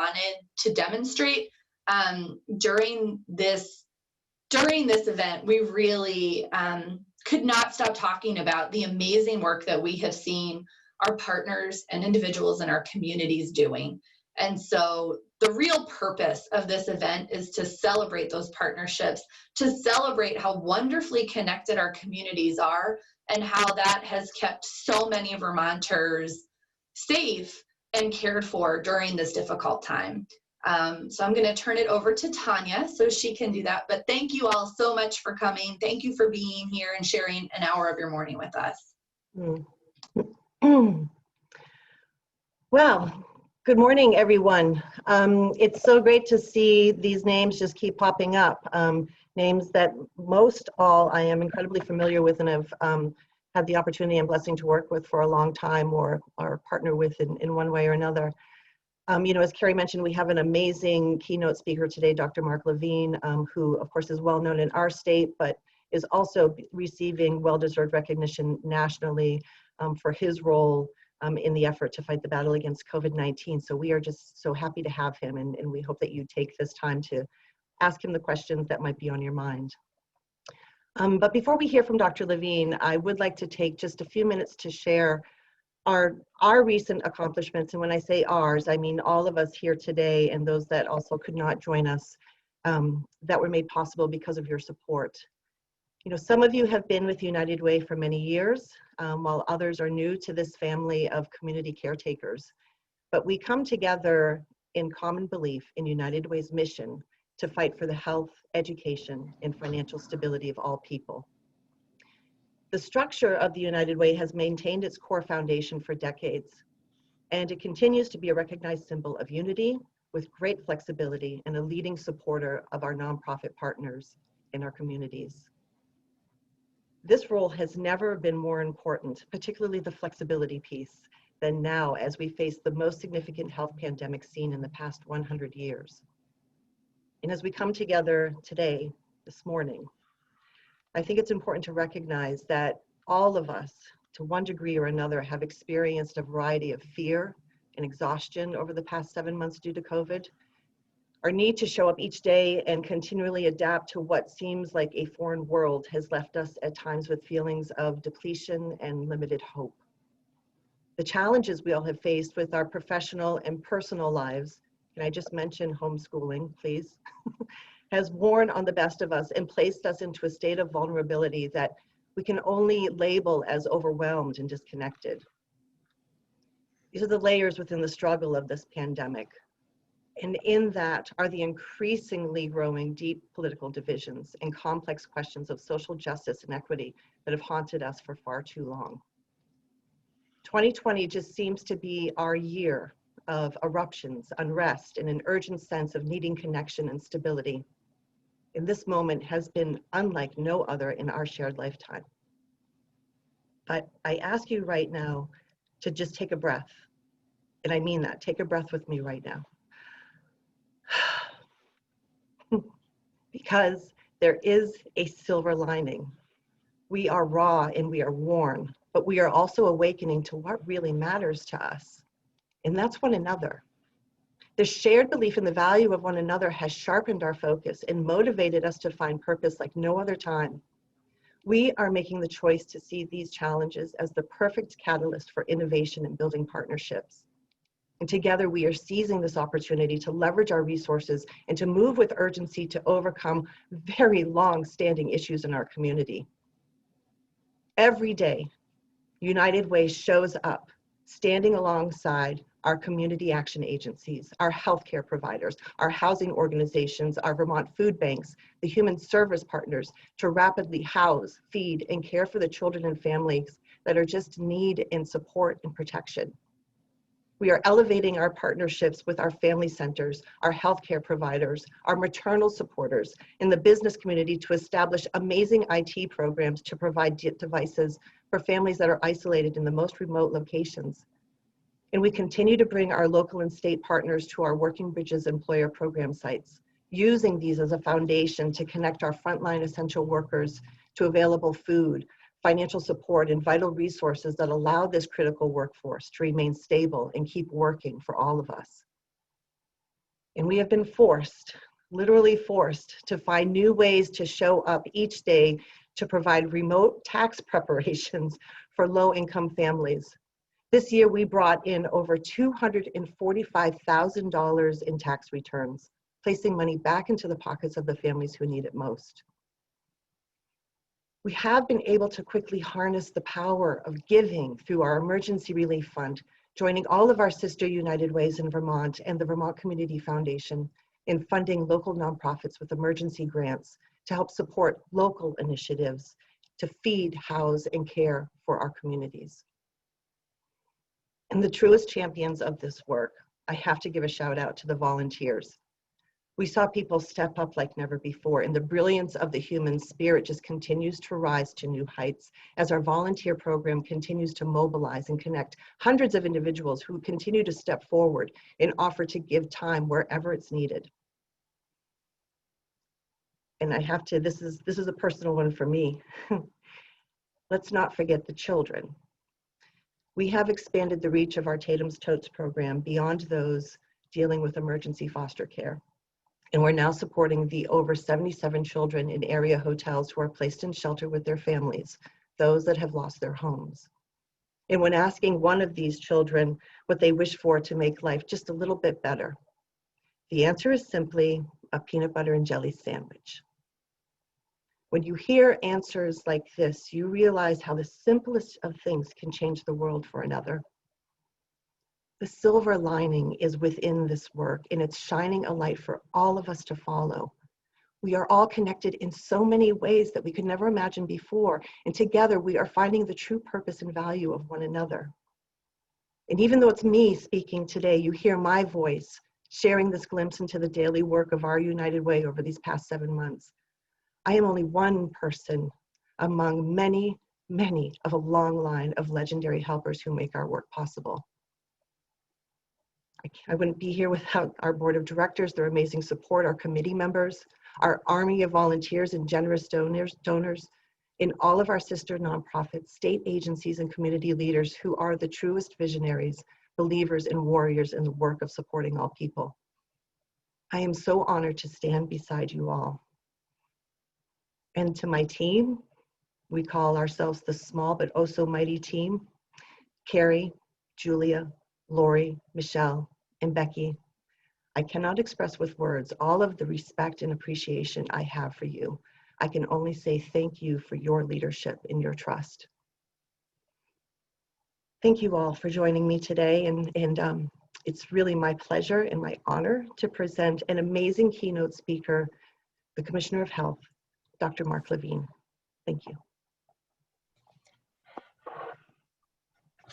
wanted to demonstrate during this event. We really could not stop talking about the amazing work that we have seen our partners and individuals in our communities doing. And so the real purpose of this event is to celebrate those partnerships, to celebrate how wonderfully connected our communities are and how that has kept so many Vermonters safe and cared for during this difficult time. So I'm going to turn it over to Tanya so she can do that. But thank you all so much for coming. Thank you for being here and sharing an hour of your morning with us. Well, good morning, everyone. It's so great to see these names just keep popping up. Names that most all I am incredibly familiar with and have had the opportunity and blessing to work with for a long time or partner with in one way or another. You know, as Carrie mentioned, we have an amazing keynote speaker today, Dr. Mark Levine, who of course is well known in our state, but is also receiving well-deserved recognition nationally for his role in the effort to fight the battle against COVID-19. So we are just so happy to have him, and we hope that you take this time to ask him the questions that might be on your mind. But before we hear from Dr. Levine, I would like to take just a few minutes to share our recent accomplishments. And when I say ours, I mean all of us here today and those that also could not join us that were made possible because of your support. You know, some of you have been with United Way for many years, while others are new to this family of community caretakers. But we come together in common belief in United Way's mission to fight for the health, education, and financial stability of all people. The structure of the United Way has maintained its core foundation for decades, and it continues to be a recognized symbol of unity with great flexibility and a leading supporter of our nonprofit partners in our communities. This role has never been more important, particularly the flexibility piece, than now as we face the most significant health pandemic seen in the past 100 years. And as we come together today, this morning, I think it's important to recognize that all of us, to one degree or another, have experienced a variety of fear and exhaustion over the past 7 months due to COVID. Our need to show up each day and continually adapt to what seems like a foreign world has left us at times with feelings of depletion and limited hope. The challenges we all have faced with our professional and personal lives, and I just mentioned homeschooling, please, has worn on the best of us and placed us into a state of vulnerability that we can only label as overwhelmed and disconnected. These are the layers within the struggle of this pandemic. And in that are the increasingly growing deep political divisions and complex questions of social justice and equity that have haunted us for far too long. 2020 just seems to be our year of eruptions, unrest, and an urgent sense of needing connection and stability. In this moment has been unlike no other in our shared lifetime. But I ask you right now to just take a breath. And I mean that, take a breath with me right now. Because there is a silver lining. We are raw and we are worn, but we are also awakening to what really matters to us. And that's one another. The shared belief in the value of one another has sharpened our focus and motivated us to find purpose like no other time. We are making the choice to see these challenges as the perfect catalyst for innovation and building partnerships. And together we are seizing this opportunity to leverage our resources and to move with urgency to overcome very long-standing issues in our community. Every day, United Way shows up, standing alongside our community action agencies, our healthcare providers, our housing organizations, our Vermont food banks, the human service partners to rapidly house, feed, and care for the children and families that are just in need and support and protection. We are elevating our partnerships with our family centers, our healthcare providers, our maternal supporters, and the business community to establish amazing IT programs to provide devices for families that are isolated in the most remote locations. And we continue to bring our local and state partners to our Working Bridges employer program sites, using these as a foundation to connect our frontline essential workers to available food, financial support, and vital resources that allow this critical workforce to remain stable and keep working for all of us. And we have been forced, literally forced, to find new ways to show up each day to provide remote tax preparations for low-income families. This year, we brought in over $245,000 in tax returns, placing money back into the pockets of the families who need it most. We have been able to quickly harness the power of giving through our Emergency Relief Fund, joining all of our sister United Ways in Vermont and the Vermont Community Foundation in funding local nonprofits with emergency grants to help support local initiatives to feed, house, and care for our communities. And the truest champions of this work, I have to give a shout out to the volunteers. We saw people step up like never before, and the brilliance of the human spirit just continues to rise to new heights as our volunteer program continues to mobilize and connect hundreds of individuals who continue to step forward and offer to give time wherever it's needed. And I have to, this is a personal one for me. Let's not forget the children. We have expanded the reach of our Tatum's Totes program beyond those dealing with emergency foster care. And we're now supporting the over 77 children in area hotels who are placed in shelter with their families, those that have lost their homes. And when asking one of these children what they wish for to make life just a little bit better, the answer is simply a peanut butter and jelly sandwich. When you hear answers like this, you realize how the simplest of things can change the world for another. The silver lining is within this work, and it's shining a light for all of us to follow. We are all connected in so many ways that we could never imagine before, and together we are finding the true purpose and value of one another. And even though it's me speaking today, you hear my voice sharing this glimpse into the daily work of our United Way over these past 7 months. I am only one person among many, many of a long line of legendary helpers who make our work possible. I wouldn't be here without our board of directors, their amazing support, our committee members, our army of volunteers and generous donors, in all of our sister nonprofits, state agencies, and community leaders who are the truest visionaries, believers, and warriors in the work of supporting all people. I am so honored to stand beside you all. And to my team, we call ourselves the small but oh so mighty team, Carrie, Julia, Lori, Michelle, and Becky. I cannot express with words all of the respect and appreciation I have for you. I can only say thank you for your leadership and your trust. Thank you all for joining me today, and it's really my pleasure and my honor to present an amazing keynote speaker, the Commissioner of Health, Dr. Mark Levine. Thank you.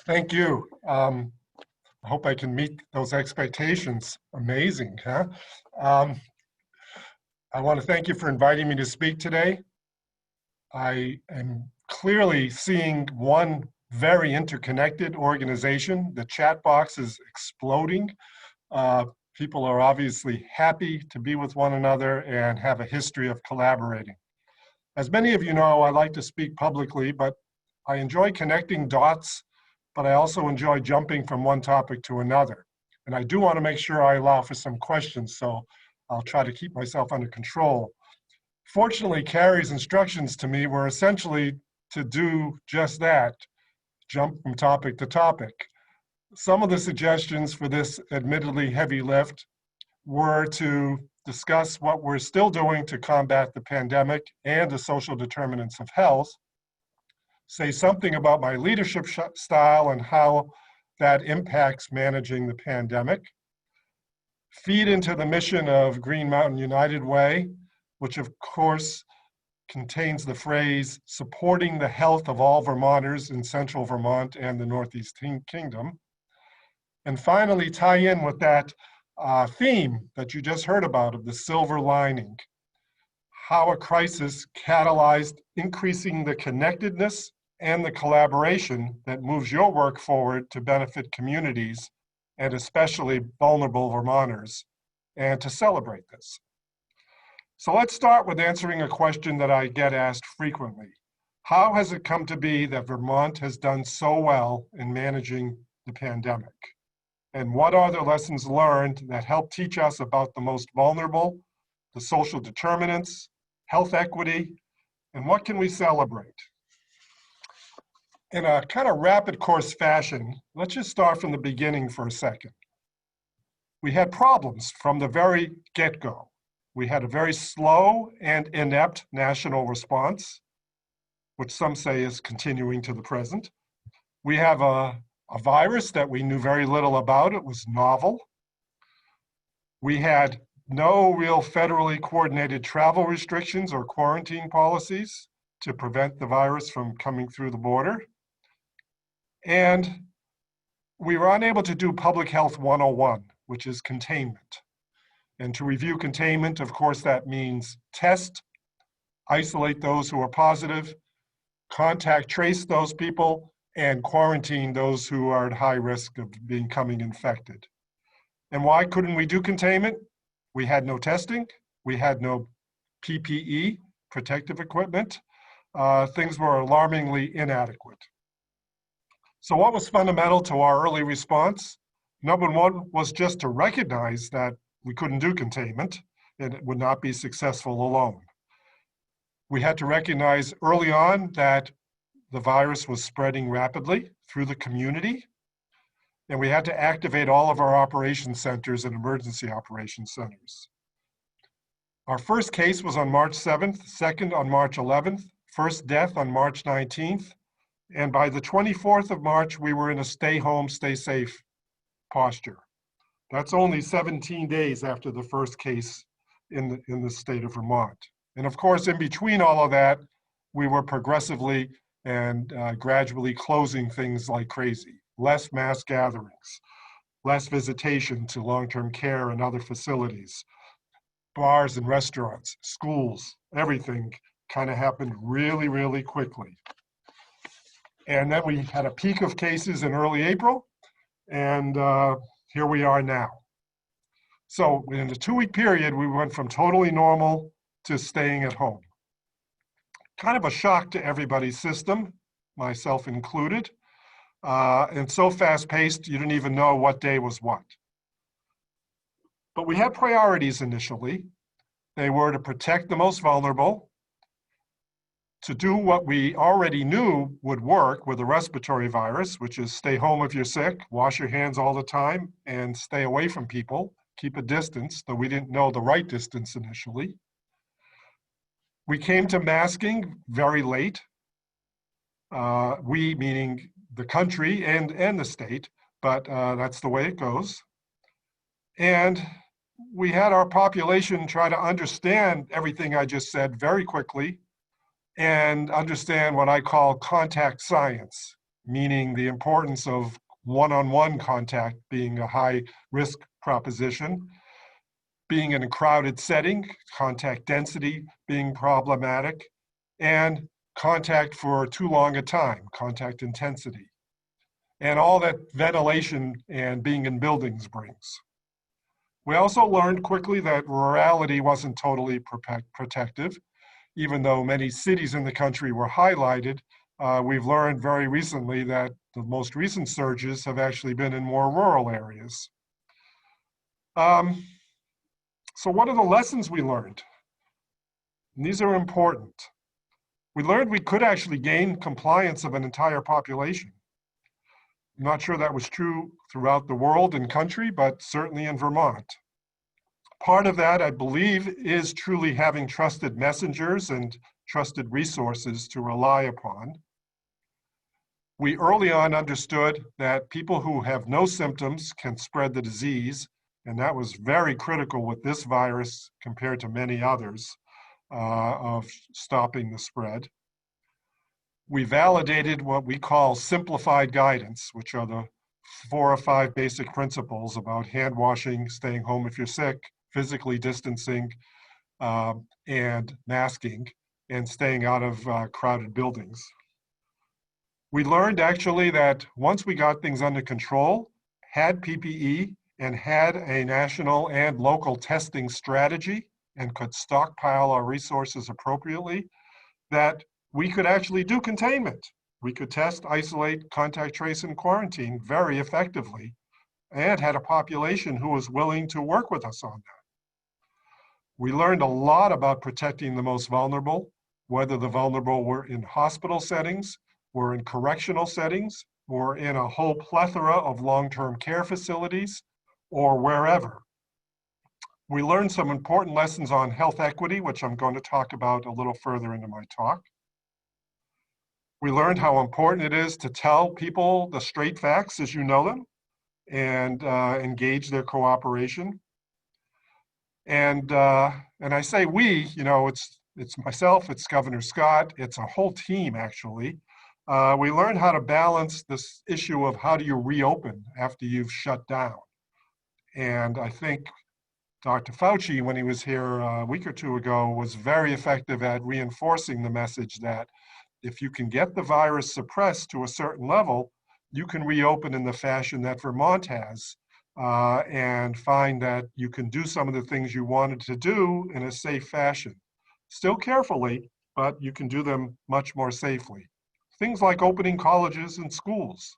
Thank you. I hope I can meet those expectations. Amazing, huh? I want to thank you for inviting me to speak today. I am clearly seeing one very interconnected organization. The chat box is exploding. People are obviously happy to be with one another and have a history of collaborating. As many of you know, I like to speak publicly, but I enjoy connecting dots, but I also enjoy jumping from one topic to another. And I do want to make sure I allow for some questions, so I'll try to keep myself under control. Fortunately, Carrie's instructions to me were essentially to do just that, jump from topic to topic. Some of the suggestions for this admittedly heavy lift were to discuss what we're still doing to combat the pandemic and the social determinants of health, say something about my leadership style and how that impacts managing the pandemic, feed into the mission of Green Mountain United Way, which of course contains the phrase, supporting the health of all Vermonters in central Vermont and the Northeast Kingdom. And finally, tie in with that theme that you just heard about of the silver lining, how a crisis catalyzed increasing the connectedness and the collaboration that moves your work forward to benefit communities and especially vulnerable Vermonters, and to celebrate this. So let's start with answering a question that I get asked frequently. How has it come to be that Vermont has done so well in managing the pandemic? And what are the lessons learned that help teach us about the most vulnerable, the social determinants, health equity, and what can we celebrate? In a kind of rapid course fashion, let's just start from the beginning for a second. We had problems from the very get-go. We had a very slow and inept national response, which some say is continuing to the present. We have a virus that we knew very little about. It was novel. We had no real federally coordinated travel restrictions or quarantine policies to prevent the virus from coming through the border. And we were unable to do Public Health 101, which is containment. And to review containment, of course, that means test, isolate those who are positive, contact trace those people, and quarantine those who are at high risk of becoming infected. And why couldn't we do containment? We had no testing, we had no PPE, protective equipment. Things were alarmingly inadequate. So what was fundamental to our early response? Number one was just to recognize that we couldn't do containment and it would not be successful alone. We had to recognize early on that the virus was spreading rapidly through the community, and we had to activate all of our operations centers and emergency operations centers. Our first case was on March 7th, second on March 11th, first death on March 19th, and by the 24th of March, we were in a stay home, stay safe posture. That's only 17 days after the first case in the state of Vermont. And of course, in between all of that, we were progressively and gradually closing things like crazy. Less mass gatherings, less visitation to long-term care and other facilities, bars and restaurants, schools, everything kind of happened really, really quickly. And then we had a peak of cases in early April, and here we are now. So in a 2-week period, we went from totally normal to staying at home. Kind of a shock to everybody's system, myself included. And so fast-paced, you didn't even know what day was what. But we had priorities initially. They were to protect the most vulnerable, to do what we already knew would work with a respiratory virus, which is stay home if you're sick, wash your hands all the time, and stay away from people, keep a distance, though we didn't know the right distance initially. We came to masking very late. We, meaning the country and the state, but that's the way it goes. And we had our population try to understand everything I just said very quickly and understand what I call contact science, meaning the importance of one-on-one contact being a high risk proposition, being in a crowded setting, contact density being problematic, and contact for too long a time, contact intensity, and all that ventilation and being in buildings brings. We also learned quickly that rurality wasn't totally protective. Even though many cities in the country were highlighted, we've learned very recently that the most recent surges have actually been in more rural areas. So what are the lessons we learned? And these are important. We learned we could actually gain compliance of an entire population. I'm not sure that was true throughout the world and country, but certainly in Vermont. Part of that, I believe, is truly having trusted messengers and trusted resources to rely upon. We early on understood that people who have no symptoms can spread the disease, and that was very critical with this virus compared to many others of stopping the spread. We validated what we call simplified guidance, which are the 4 or 5 basic principles about hand washing, staying home if you're sick, physically distancing, and masking, and staying out of crowded buildings. We learned actually that once we got things under control, had PPE, and had a national and local testing strategy, and could stockpile our resources appropriately, that we could actually do containment. We could test, isolate, contact trace, and quarantine very effectively and had a population who was willing to work with us on that. We learned a lot about protecting the most vulnerable, whether the vulnerable were in hospital settings, were in correctional settings, or in a whole plethora of long-term care facilities, or wherever. We learned some important lessons on health equity, which I'm going to talk about a little further into my talk. We learned how important it is to tell people the straight facts as you know them and engage their cooperation. And I say we, you know, it's myself, it's Governor Scott, it's a whole team actually. We learned how to balance this issue of how do you reopen after you've shut down. And I think Dr. Fauci, when he was here a week or two ago, was very effective at reinforcing the message that if you can get the virus suppressed to a certain level, you can reopen in the fashion that Vermont has and find that you can do some of the things you wanted to do in a safe fashion. Still carefully, but you can do them much more safely. Things like opening colleges and schools,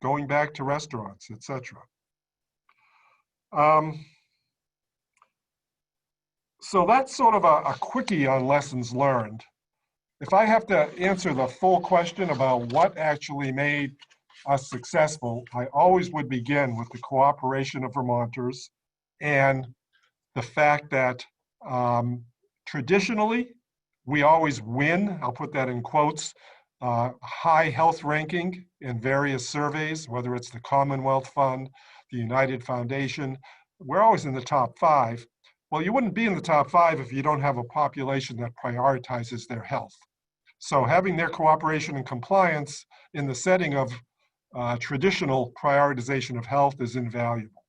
going back to restaurants, etc. So that's sort of a quickie on lessons learned. If I have to answer the full question about what actually made us successful, I always would begin with the cooperation of Vermonters and the fact that traditionally, we always win, I'll put that in quotes, high health ranking in various surveys, whether it's the Commonwealth Fund, the United Foundation, we're always in the top 5. Well, you wouldn't be in the top 5 if you don't have a population that prioritizes their health. So having their cooperation and compliance in the setting of traditional prioritization of health is invaluable.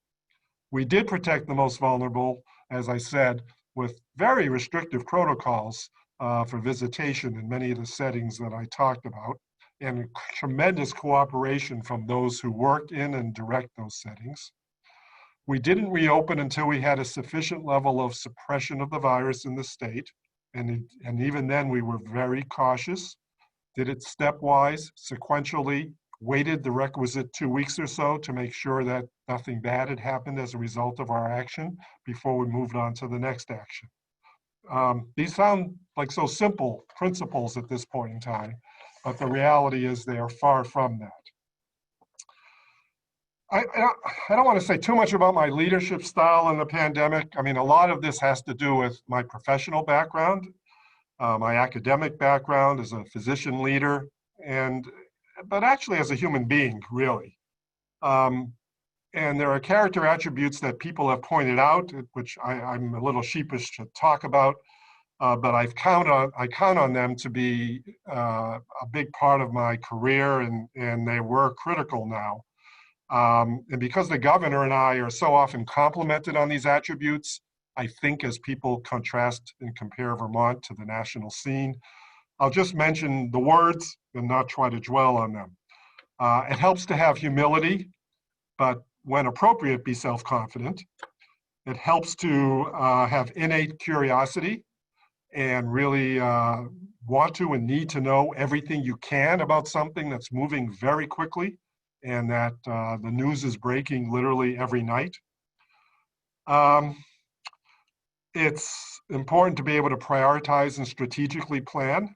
We did protect the most vulnerable, as I said, with very restrictive protocols for visitation in many of the settings that I talked about, and tremendous cooperation from those who worked in and direct those settings. We didn't reopen until we had a sufficient level of suppression of the virus in the state. And even then we were very cautious, did it stepwise, sequentially, waited the requisite 2 weeks or so to make sure that nothing bad had happened as a result of our action before we moved on to the next action. These sound like so simple principles at this point in time, but the reality is they are far from that. I don't want to say too much about my leadership style in the pandemic. I mean, a lot of this has to do with my professional background, my academic background as a physician leader, but actually as a human being, really. And there are character attributes that people have pointed out, which I'm a little sheepish to talk about, but I count on them to be a big part of my career, and they were critical now. And because the governor and I are so often complimented on these attributes, I think as people contrast and compare Vermont to the national scene, I'll just mention the words and not try to dwell on them. It helps to have humility, but when appropriate, be self-confident. It helps to have innate curiosity and really want to and need to know everything you can about something that's moving very quickly and that the news is breaking literally every night. It's important to be able to prioritize and strategically plan.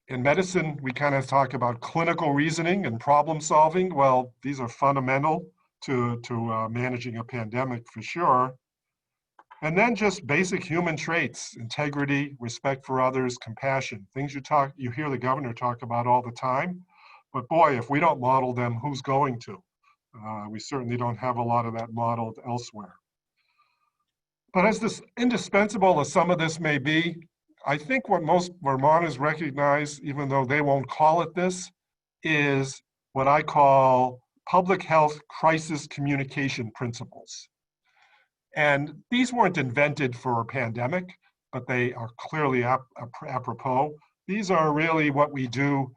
In medicine, we kind of talk about clinical reasoning and problem solving. Well, these are fundamental to managing a pandemic for sure. And then just basic human traits: integrity, respect for others, compassion, things you hear the governor talk about all the time. But boy, if we don't model them, who's going to? We certainly don't have a lot of that modeled elsewhere. But as indispensable as some of this may be, I think what most Vermonters recognize, even though they won't call it this, is what I call public health crisis communication principles. And these weren't invented for a pandemic, but they are clearly apropos. These are really what we do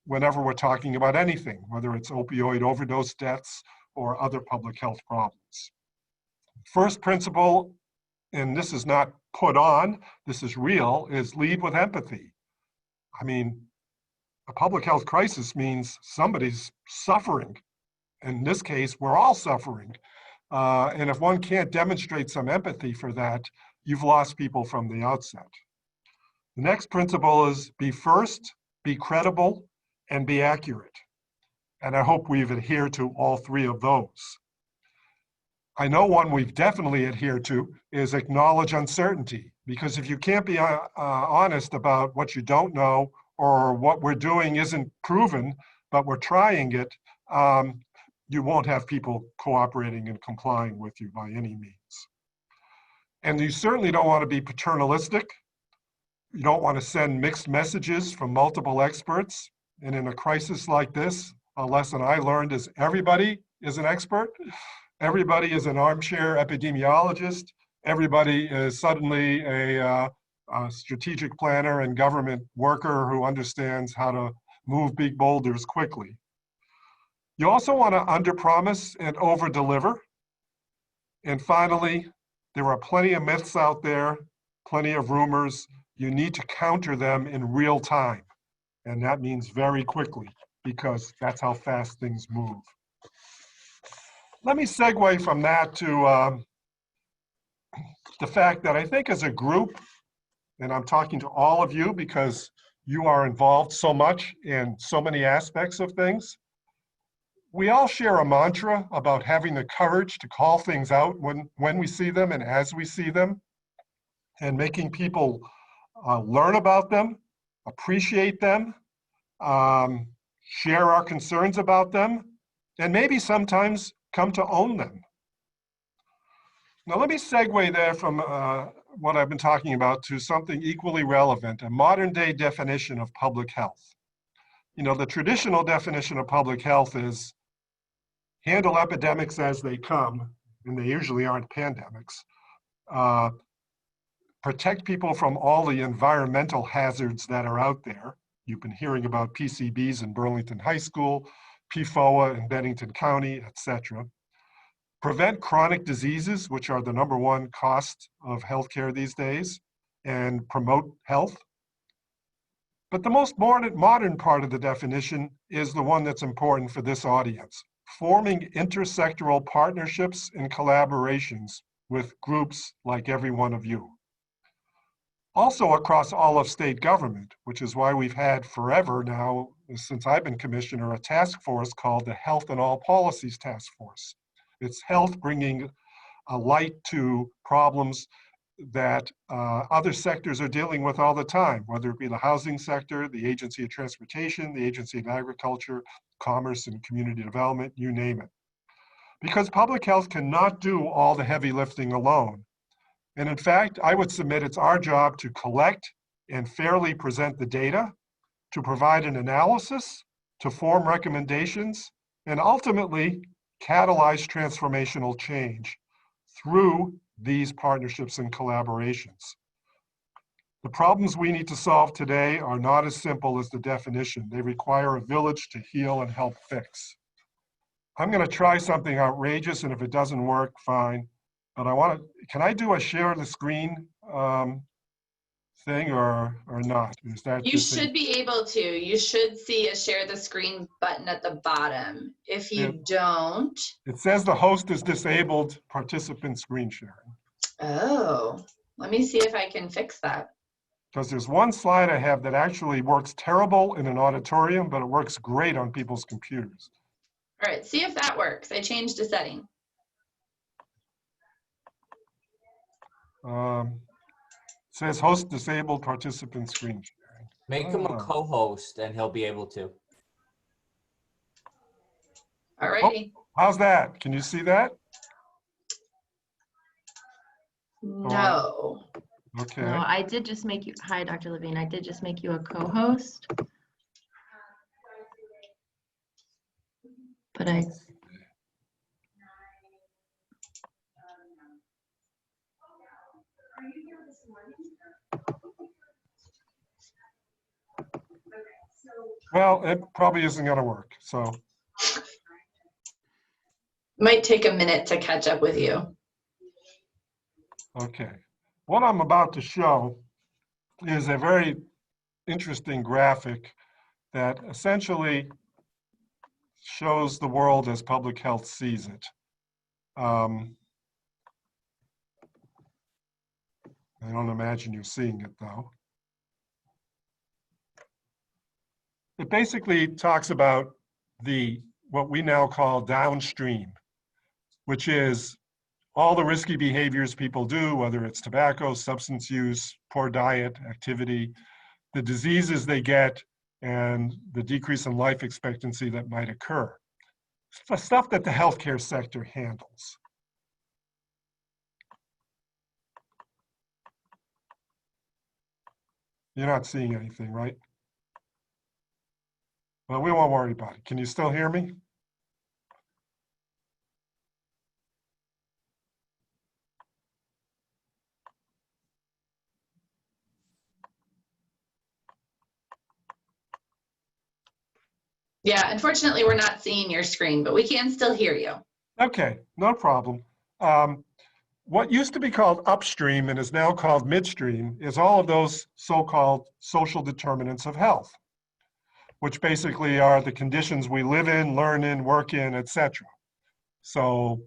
whenever we're talking about anything, whether it's opioid overdose deaths or other public health problems. First principle, and this is not put on, this is real, is lead with empathy. I mean, a public health crisis means somebody's suffering. in this case, we're all suffering. And if one can't demonstrate some empathy for that, you've lost people from the outset. The next principle is be first, be credible, and be accurate. And I hope we've adhered to all three of those. I know one we've definitely adhered to is acknowledge uncertainty, because if you can't be honest about what you don't know or what we're doing isn't proven, but we're trying it, you won't have people cooperating and complying with you by any means. And you certainly don't want to be paternalistic. You don't want to send mixed messages from multiple experts. And in a crisis like this, a lesson I learned is everybody is an expert. Everybody is an armchair epidemiologist. Everybody is suddenly a strategic planner and government worker who understands how to move big boulders quickly. You also want to underpromise and overdeliver. And finally, there are plenty of myths out there, plenty of rumors. You need to counter them in real time. And that means very quickly, because that's how fast things move. Let me segue from that to the fact that I think as a group, and I'm talking to all of you because you are involved so much in so many aspects of things, we all share a mantra about having the courage to call things out when we see them and as we see them, and making people learn about them, appreciate them, share our concerns about them, and maybe sometimes come to own them. Now let me segue there from what I've been talking about to something equally relevant, a modern day definition of public health. You know, the traditional definition of public health is handle epidemics as they come, and they usually aren't pandemics. Protect people from all the environmental hazards that are out there. You've been hearing about PCBs in Burlington High School, PFOA in Bennington County, etc. Prevent chronic diseases, which are the #1 cost of healthcare these days, and promote health. But the most modern part of the definition is the one that's important for this audience: forming intersectoral partnerships and collaborations with groups like every one of you. Also across all of state government, which is why we've had forever now, since I've been commissioner, a task force called the Health and All Policies Task Force. It's health bringing a light to problems that other sectors are dealing with all the time, whether it be the housing sector, the Agency of Transportation, the Agency of Agriculture, Commerce and Community Development, you name it. Because public health cannot do all the heavy lifting alone. And in fact, I would submit it's our job to collect and fairly present the data, to provide an analysis, to form recommendations, and ultimately catalyze transformational change through these partnerships and collaborations. The problems we need to solve today are not as simple as the definition. They require a village to heal and help fix. I'm going to try something outrageous, and if it doesn't work, fine. But can I do a share the screen thing or not? Is that You should be able to. You should see a share the screen button at the bottom. If you don't. It says the host is disabled participant screen sharing. Oh, let me see if I can fix that. Because there's one slide I have that actually works terrible in an auditorium, but it works great on people's computers. All right, see if that works. I changed a setting. It says host disabled participant screen sharing. Make him a co-host and he'll be able to. All righty. Oh, how's that? Can you see that? No. Okay. No, I did just make you, hi, Dr. Levine. I did just make you a co-host. But I, Well, it probably isn't going to work. So Might take a minute to catch up with you. okay. What I'm about to show is a very interesting graphic that essentially shows the world as public health sees it. I don't imagine you're seeing it though. It basically talks about what we now call downstream, which is all the risky behaviors people do, whether it's tobacco, substance use, poor diet, activity, the diseases they get, and the decrease in life expectancy that might occur. Stuff that the healthcare sector handles. You're not seeing anything, right? Well, we won't worry about it. Can you still hear me? Yeah, unfortunately, we're not seeing your screen, but we can still hear you. Okay, no problem. What used to be called upstream and is now called midstream is all of those so-called social determinants of health, which basically are the conditions we live in, learn in, work in, etc. So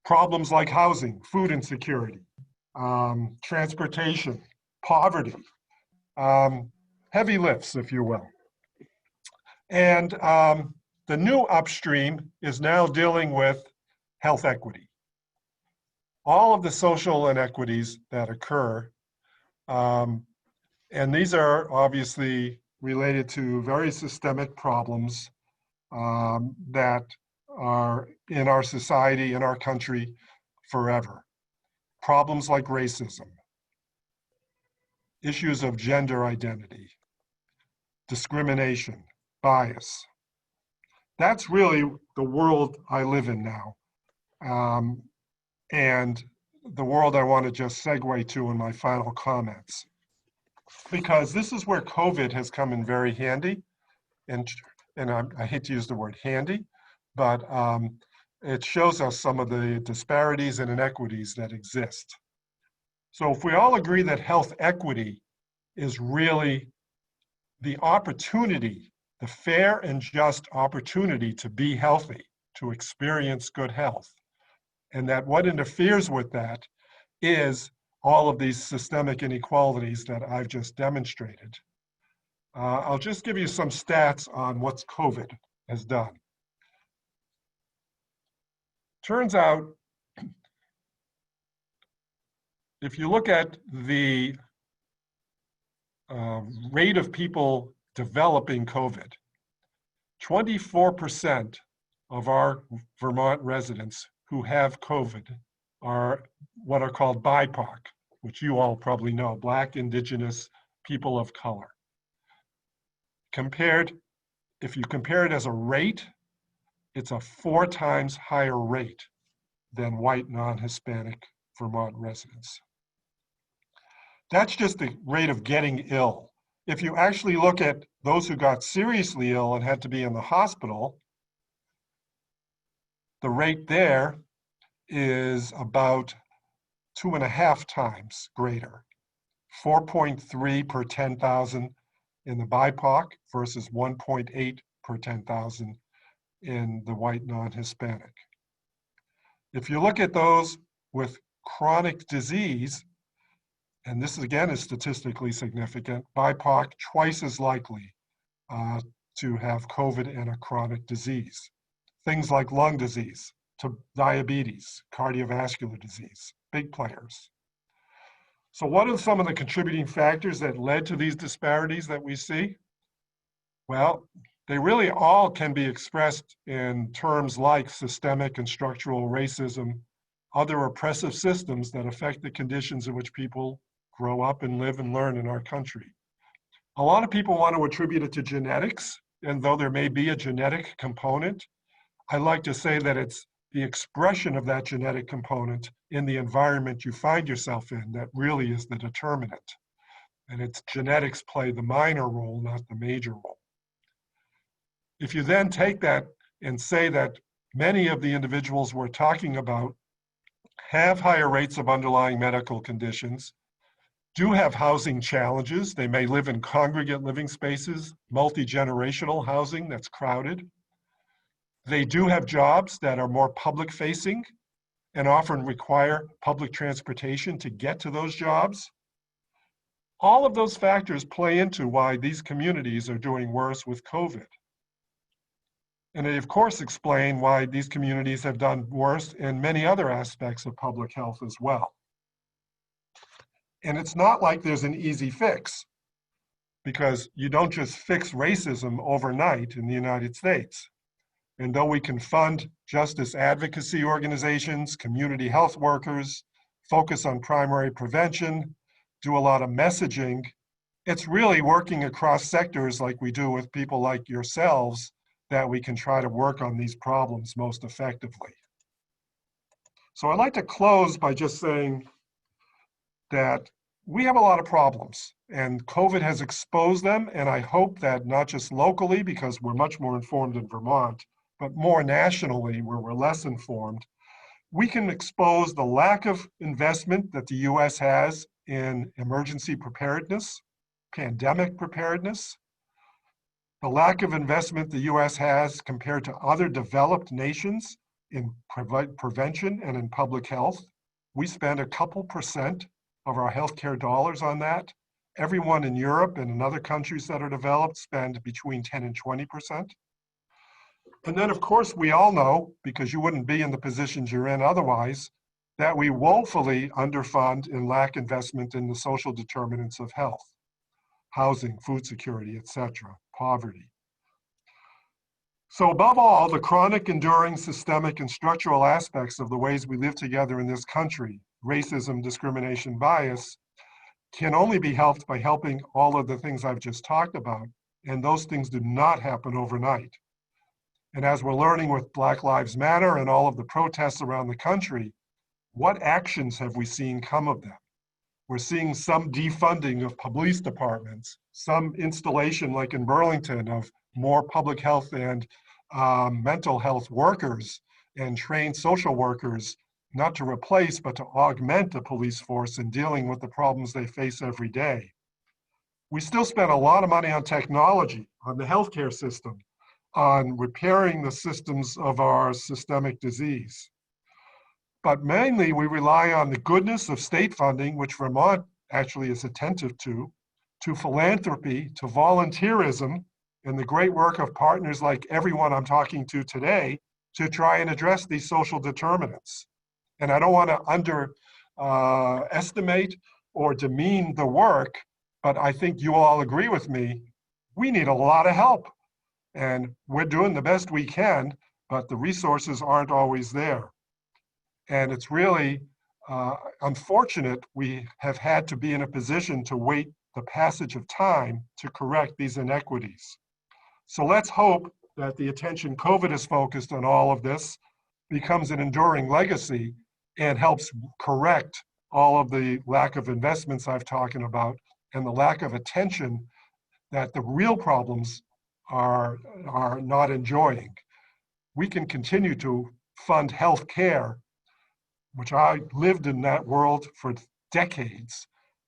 problems like housing, food insecurity, transportation, poverty, heavy lifts, if you will. And the new upstream is now dealing with health equity. All of the social inequities that occur, and these are obviously related to very systemic problems that are in our society, in our country, forever. Problems like racism, issues of gender identity, discrimination, bias. That's really the world I live in now. And the world I want to just segue to in my final comments. Because this is where COVID has come in very handy. And I hate to use the word handy, but it shows us some of the disparities and inequities that exist. So if we all agree that health equity is really the opportunity, the fair and just opportunity to be healthy, to experience good health, and that what interferes with that is all of these systemic inequalities that I've just demonstrated. I'll just give you some stats on what COVID has done. Turns out, if you look at the rate of people developing COVID, 24% of our Vermont residents who have COVID are what are called BIPOC, which you all probably know, Black, Indigenous, people of color. If you compare it as a rate, it's a 4 times higher rate than white non-Hispanic Vermont residents. That's just the rate of getting ill. If you actually look at those who got seriously ill and had to be in the hospital, the rate there is about 2.5 times greater, 4.3 per 10,000 in the BIPOC versus 1.8 per 10,000 in the white non-Hispanic. If you look at those with chronic disease, and this again is statistically significant, BIPOC twice as likely to have COVID and a chronic disease. Things like lung disease, to diabetes, cardiovascular disease, big players. So what are some of the contributing factors that led to these disparities that we see? Well, they really all can be expressed in terms like systemic and structural racism, other oppressive systems that affect the conditions in which people grow up and live and learn in our country. A lot of people want to attribute it to genetics, and though there may be a genetic component, I like to say that it's the expression of that genetic component in the environment you find yourself in that really is the determinant. And it's genetics play the minor role, not the major role. If you then take that and say that many of the individuals we're talking about have higher rates of underlying medical conditions, do have housing challenges. They may live in congregate living spaces, multi-generational housing that's crowded. They do have jobs that are more public facing and often require public transportation to get to those jobs. All of those factors play into why these communities are doing worse with COVID. And they, of course, explain why these communities have done worse in many other aspects of public health as well. And it's not like there's an easy fix, because you don't just fix racism overnight in the United States. And though we can fund justice advocacy organizations, community health workers, focus on primary prevention, do a lot of messaging, it's really working across sectors like we do with people like yourselves that we can try to work on these problems most effectively. So I'd like to close by just saying that we have a lot of problems, and COVID has exposed them, and I hope that not just locally, because we're much more informed in Vermont, but more nationally, where we're less informed, we can expose the lack of investment that the US has in emergency preparedness, pandemic preparedness, the lack of investment the US has compared to other developed nations in prevention and in public health. We spend a couple percent of our healthcare dollars on that. Everyone in Europe and in other countries that are developed spend between 10 and 20%. And then, of course, we all know, because you wouldn't be in the positions you're in otherwise, that we woefully underfund and lack investment in the social determinants of health: housing, food security, etc., poverty. So above all, the chronic, enduring, systemic, and structural aspects of the ways we live together in this country, racism, discrimination, bias, can only be helped by helping all of the things I've just talked about. And those things do not happen overnight. And as we're learning with Black Lives Matter and all of the protests around the country, what actions have we seen come of them? We're seeing some defunding of police departments, some installation, like in Burlington, of more public health and mental health workers and trained social workers, not to replace, but to augment the police force in dealing with the problems they face every day. We still spend a lot of money on technology, on the healthcare system, on repairing the systems of our systemic disease. But mainly we rely on the goodness of state funding, which Vermont actually is attentive to philanthropy, to volunteerism, and the great work of partners like everyone I'm talking to today to try and address these social determinants. And I don't want to underestimate or demean the work, but I think you all agree with me, we need a lot of help. And we're doing the best we can, but the resources aren't always there. And it's really unfortunate we have had to be in a position to wait the passage of time to correct these inequities. So let's hope that the attention COVID has focused on all of this becomes an enduring legacy and helps correct all of the lack of investments I've talking about and the lack of attention that the real problems are not enjoying. We can continue to fund health care, which I lived in that world for decades,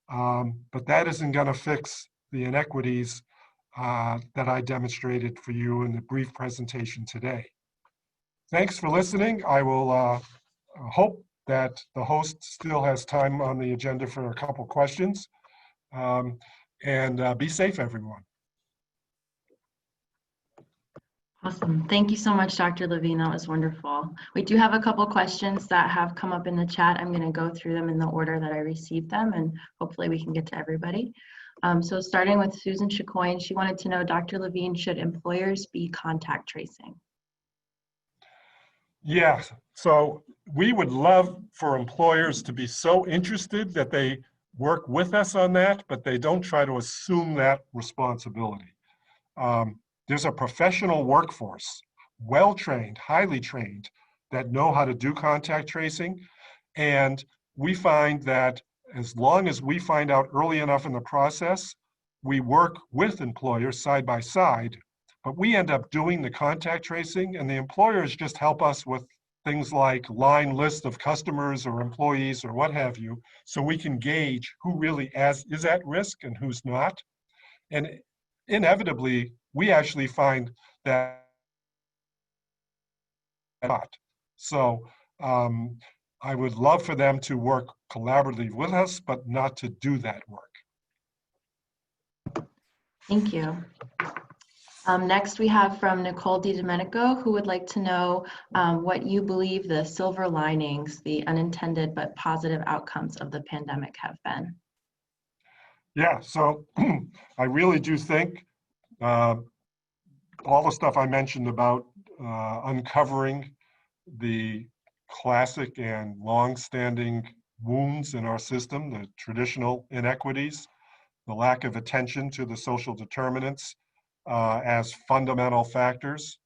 but that isn't going to fix the inequities that I demonstrated for you in the brief presentation today. Thanks for listening. I will hope that the host still has time on the agenda for a couple questions. And be safe, everyone. Awesome. Thank you so much, Dr. Levine. That was wonderful. We do have a couple questions that have come up in the chat. I'm going to go through them in the order that I received them, and hopefully we can get to everybody. So starting with Susan Chicoine, she wanted to know, Dr. Levine, should employers be contact tracing? Yeah, so we would love for employers to be so interested that they work with us on that, but they don't try to assume that responsibility. There's a professional workforce, well-trained, highly trained, that know how to do contact tracing. And we find that as long as we find out early enough in the process, we work with employers side by side, but we end up doing the contact tracing, and the employers just help us with things like line list of customers or employees or what have you, so we can gauge who really is at risk and who's not. And inevitably, we actually find that not. So I would love for them to work collaboratively with us, but not to do that work. Thank you. Next, we have from Nicole DiDomenico, who would like to know what you believe the silver linings, the unintended but positive outcomes of the pandemic have been. Yeah, so I really do think all the stuff I mentioned about uncovering the classic and long-standing wounds in our system, the traditional inequities, the lack of attention to the social determinants as fundamental factors,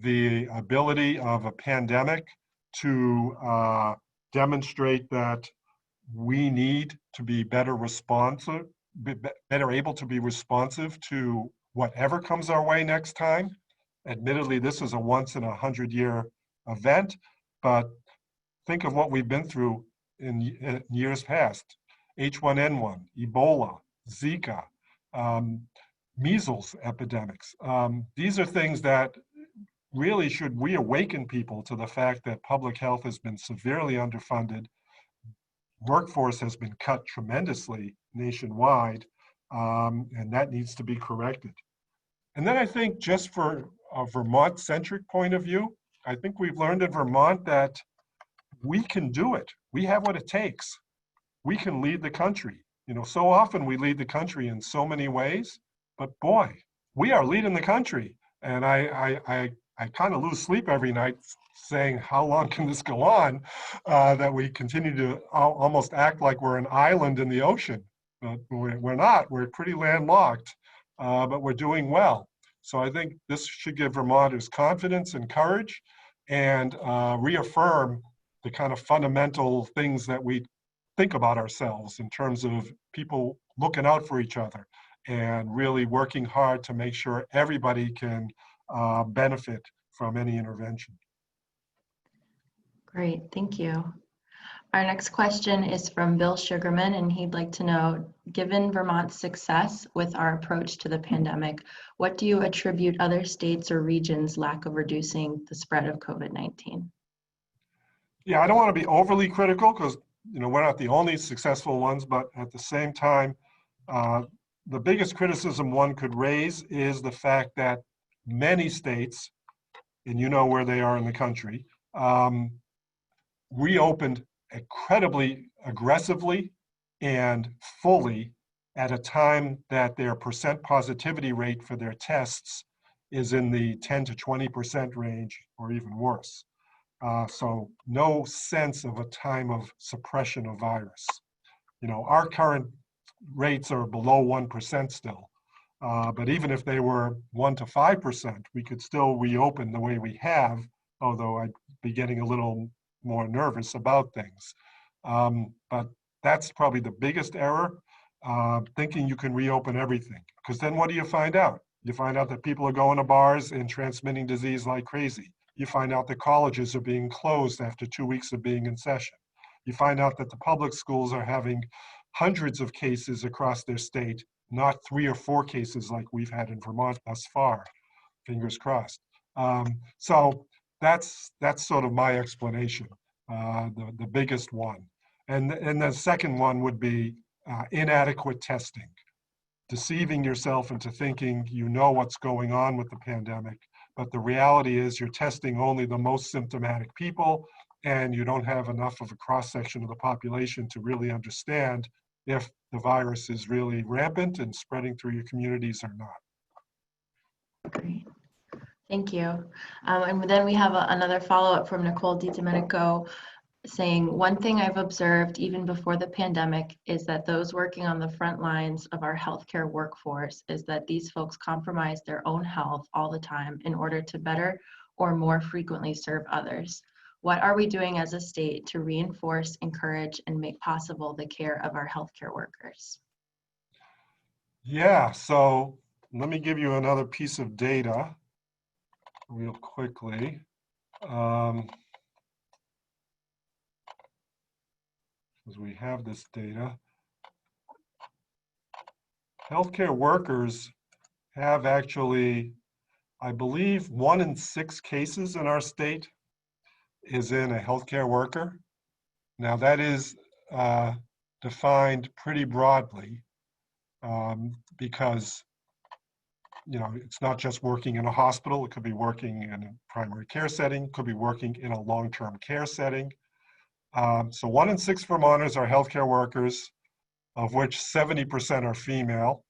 the ability of a pandemic to demonstrate that we need to be better responsive, better able to be responsive to whatever comes our way next time. Admittedly, this is a once in 100-year event, but think of what we've been through in years past. H1N1, Ebola, Zika, measles epidemics. These are things that really should reawaken people to the fact that public health has been severely underfunded. Workforce has been cut tremendously nationwide, and that needs to be corrected. And then I think just for a Vermont-centric point of view, I think we've learned in Vermont that we can do it. We have what it takes. We can lead the country. You know, so often we lead the country in so many ways, but boy, we are leading the country. And I kind of lose sleep every night saying, how long can this go on? That we continue to almost act like we're an island in the ocean. But we're not. We're pretty landlocked, but we're doing well. So I think this should give Vermonters confidence and courage and reaffirm the kind of fundamental things that we think about ourselves in terms of people looking out for each other and really working hard to make sure everybody can benefit from any intervention. Great, thank you. Our next question is from Bill Sugarman, and he'd like to know, given Vermont's success with our approach to the pandemic, what do you attribute other states or regions' lack of reducing the spread of COVID-19? Yeah, I don't want to be overly critical because we're not the only successful ones, but at the same time, the biggest criticism one could raise is the fact that many states, and you know where they are in the country, reopened incredibly aggressively and fully at a time that their percent positivity rate for their tests is in the 10 to 20% range or even worse. So no sense of a time of suppression of virus. Our current rates are below 1% still. But even if they were 1 to 5%, we could still reopen the way we have, although I'd be getting a little more nervous about things. But that's probably the biggest error, thinking you can reopen everything. Because then what do you find out? You find out that people are going to bars and transmitting disease like crazy. You find out that colleges are being closed after 2 weeks of being in session. You find out that the public schools are having hundreds of cases across their state, not 3 or 4 cases like we've had in Vermont thus far. Fingers crossed. So that's sort of my explanation, the biggest one. And the second one would be inadequate testing. Deceiving yourself into thinking you know what's going on with the pandemic, but the reality is you're testing only the most symptomatic people, and you don't have enough of a cross-section of the population to really understand if the virus is really rampant and spreading through your communities or not. Great. Thank you. And then we have another follow-up from Nicole DiDomenico saying, one thing I've observed even before the pandemic is that those working on the front lines of our healthcare workforce is that these folks compromise their own health all the time in order to better or more frequently serve others. What are we doing as a state to reinforce, encourage, and make possible the care of our healthcare workers? Yeah, so let me give you another piece of data real quickly. Because we have this data. Healthcare workers have actually, I believe, 1 in 6 cases in our state is in a healthcare worker. Now that is defined pretty broadly because it's not just working in a hospital. It could be working in a primary care setting, could be working in a long-term care setting. So 1 in 6 Vermonters are healthcare workers, of which 70% are female.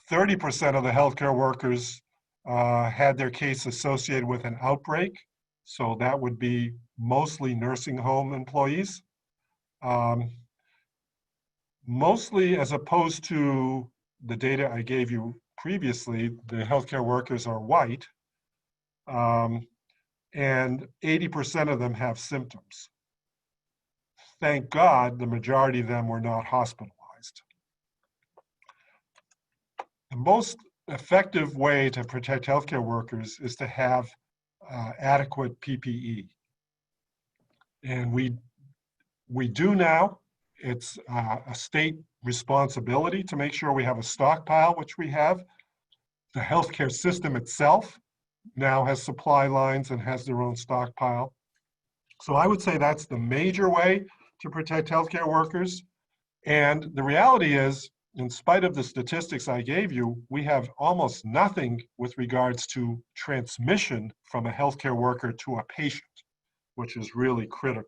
30% of the healthcare workers had their case associated with an outbreak. So that would be mostly nursing home employees. Mostly, as opposed to the data I gave you previously, the healthcare workers are white, and 80% of them have symptoms. Thank God the majority of them were not hospitalized. The most effective way to protect healthcare workers is to have adequate PPE. And we do now. It's a state responsibility to make sure we have a stockpile, which we have. The healthcare system itself now has supply lines and has their own stockpile. So I would say that's the major way to protect healthcare workers. And the reality is, in spite of the statistics I gave you, we have almost nothing with regards to transmission from a healthcare worker to a patient, which is really critical.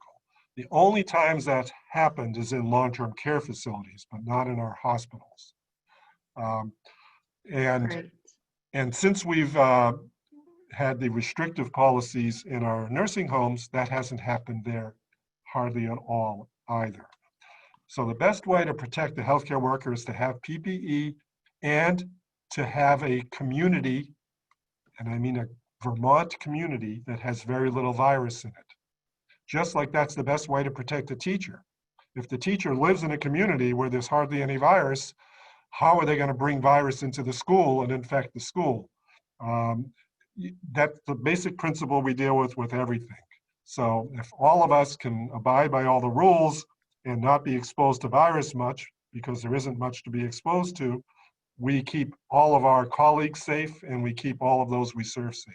The only times that's happened is in long-term care facilities, but not in our hospitals. Great. And since we've had the restrictive policies in our nursing homes, that hasn't happened there hardly at all either. So the best way to protect the healthcare worker is to have PPE and to have a community, and I mean a Vermont community that has very little virus in it. Just like that's the best way to protect a teacher. If the teacher lives in a community where there's hardly any virus, how are they going to bring virus into the school and infect the school? That's the basic principle we deal with everything. So if all of us can abide by all the rules and not be exposed to virus much, because there isn't much to be exposed to, we keep all of our colleagues safe and we keep all of those we serve safe.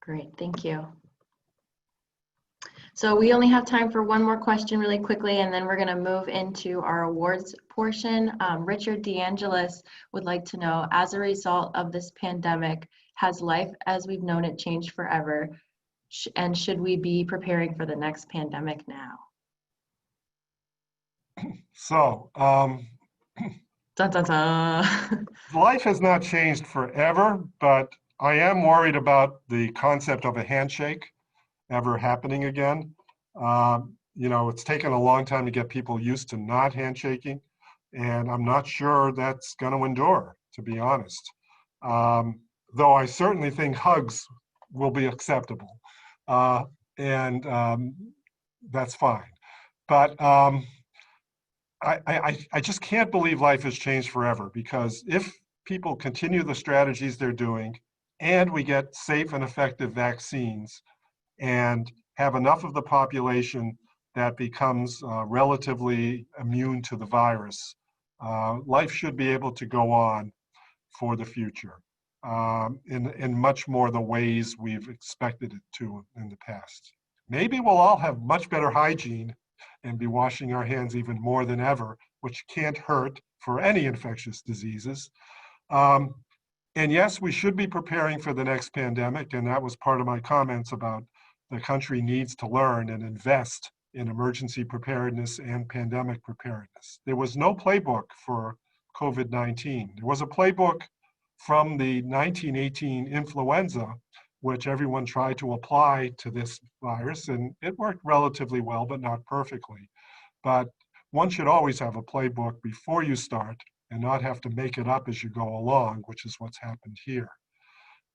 Great, thank you. So we only have time for one more question really quickly, and then we're going to move into our awards portion. Richard DeAngelis would like to know, as a result of this pandemic, has life as we've known it changed forever? And should we be preparing for the next pandemic now? So, Dun, dun, dun. life has not changed forever, but I am worried about the concept of a handshake ever happening again. It's taken a long time to get people used to not handshaking, and I'm not sure that's going to endure, to be honest. Though I certainly think hugs will be acceptable, and that's fine. But I just can't believe life has changed forever, because if people continue the strategies they're doing and we get safe and effective vaccines and have enough of the population that becomes relatively immune to the virus, life should be able to go on for the future in much more the ways we've expected it to in the past. Maybe we'll all have much better hygiene and be washing our hands even more than ever, which can't hurt for any infectious diseases. And yes, we should be preparing for the next pandemic, and that was part of my comments about the country needs to learn and invest in emergency preparedness and pandemic preparedness. There was no playbook for COVID-19. There was a playbook from the 1918 influenza, which everyone tried to apply to this virus, and it worked relatively well, but not perfectly. But one should always have a playbook before you start and not have to make it up as you go along, which is what's happened here.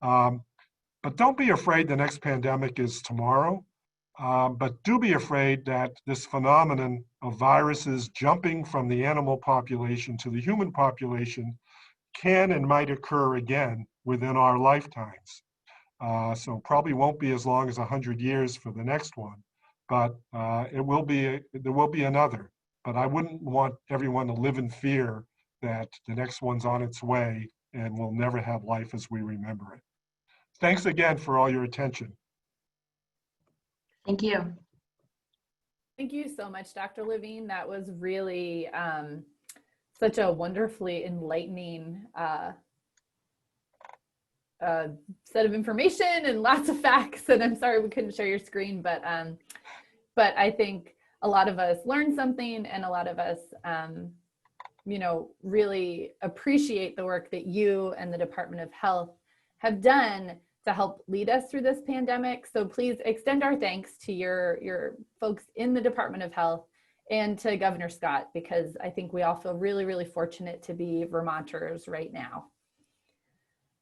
But don't be afraid the next pandemic is tomorrow, but do be afraid that this phenomenon of viruses jumping from the animal population to the human population can and might occur again within our lifetimes. So probably won't be as long as 100 years for the next one, but there will be another. But I wouldn't want everyone to live in fear that the next one's on its way and we'll never have life as we remember it. Thanks again for all your attention. Thank you. Thank you so much, Dr. Levine. That was really such a wonderfully enlightening set of information and lots of facts. And I'm sorry we couldn't share your screen, but I think a lot of us learned something, and a lot of us, you know, really appreciate the work that you and the Department of Health have done to help lead us through this pandemic. So please extend our thanks to your folks in the Department of Health and to Governor Scott, because I think we all feel really, really fortunate to be Vermonters right now.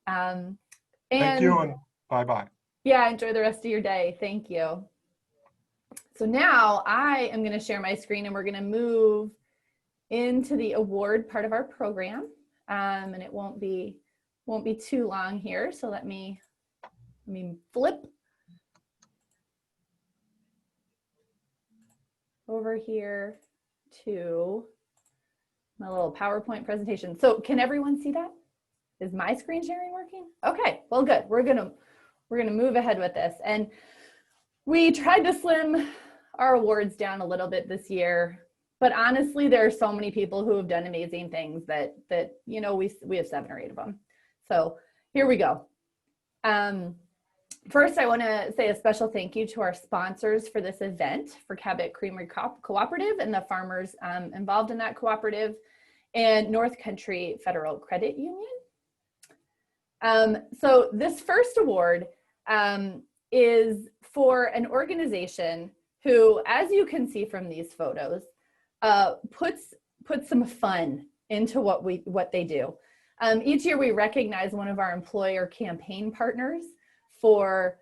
Thank you, and bye-bye. Yeah, enjoy the rest of your day. Thank you. So now I am going to share my screen, and we're going to move into the award part of our program. And it won't be too long here. So let me flip over here to my little PowerPoint presentation. So can everyone see that? Is my screen sharing working? Okay, well, good. We're gonna move ahead with this. And we tried to slim our awards down a little bit this year, but honestly, there are so many people who have done amazing things that you know, we have 7 or 8 of them. So here we go. First, I want to say a special thank you to our sponsors for this event, for Cabot Creamery Cooperative and the farmers involved in that cooperative, and North Country Federal Credit Union. So this first award is for an organization who, as you can see from these photos, puts some fun into what they do. Each year we recognize one of our employer campaign partners for